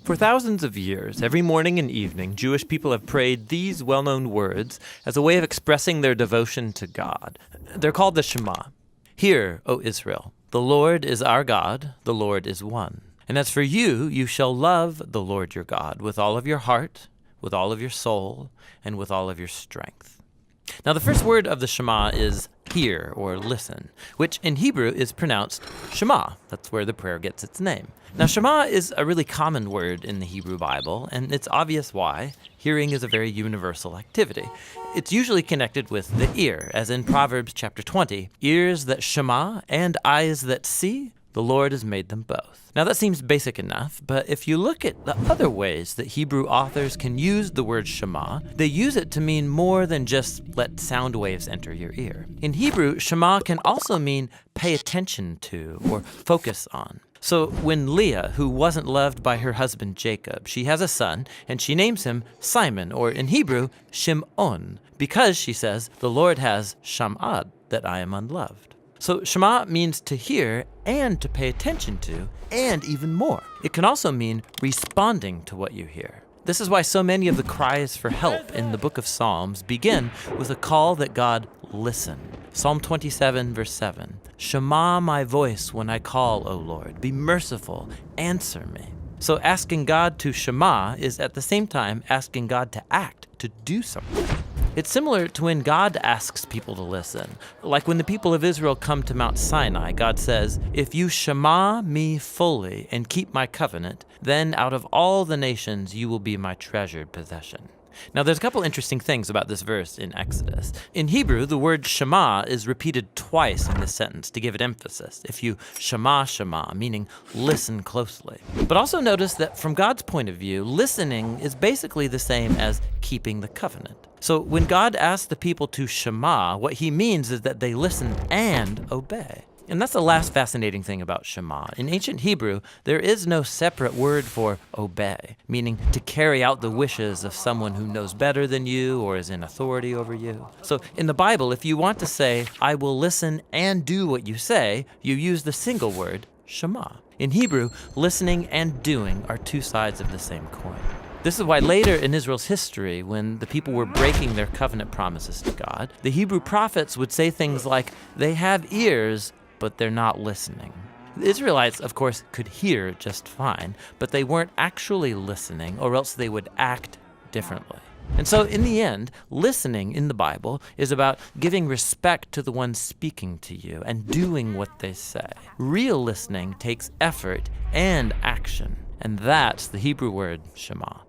For thousands of years, every morning and evening, Jewish people have prayed these well-known words as a way of expressing their devotion to God. They're called the Shema. Hear, O Israel, the Lord is our God, the Lord is one. And as for you, you shall love the Lord your God with all of your heart, with all of your soul, and with all of your strength. Now, the first word of the Shema is hear or listen, which in Hebrew is pronounced Shema. That's where the prayer gets its name. Now, Shema is a really common word in the Hebrew Bible, and it's obvious why. Hearing is a very universal activity. It's usually connected with the ear, as in Proverbs chapter 20, ears that shema and eyes that see, the Lord has made them both. Now that seems basic enough, but if you look at the other ways that Hebrew authors can use the word Shema, they use it to mean more than just let sound waves enter your ear. In Hebrew, Shema can also mean pay attention to or focus on. So when Leah, who wasn't loved by her husband Jacob, she has a son, and she names him Simon, or in Hebrew, Shim'on, because, she says, the Lord has sham'ad, that I am unloved. So Shema means to hear and to pay attention to, and even more. It can also mean responding to what you hear. This is why so many of the cries for help in the book of Psalms begin with a call that God listen. Psalm 27, verse 7, Shema my voice when I call, O Lord. Be merciful, answer me. So asking God to Shema is at the same time asking God to act, to do something. It's similar to when God asks people to listen. Like when the people of Israel come to Mount Sinai, God says, if you shema me fully and keep my covenant, then out of all the nations you will be my treasured possession. Now there's a couple interesting things about this verse in Exodus. In Hebrew, the word shema is repeated twice in this sentence to give it emphasis. If you shema, meaning listen closely. But also notice that from God's point of view, listening is basically the same as keeping the covenant. So when God asks the people to shema, what he means is that they listen and obey. And that's the last fascinating thing about Shema. In ancient Hebrew, there is no separate word for obey, meaning to carry out the wishes of someone who knows better than you or is in authority over you. So in the Bible, if you want to say, I will listen and do what you say, you use the single word, Shema. In Hebrew, listening and doing are two sides of the same coin. This is why later in Israel's history, when the people were breaking their covenant promises to God, the Hebrew prophets would say things like, they have ears, but they're not listening. The Israelites, of course, could hear just fine, but they weren't actually listening, or else they would act differently. And so in the end, listening in the Bible is about giving respect to the one speaking to you and doing what they say. Real listening takes effort and action, and that's the Hebrew word Shema.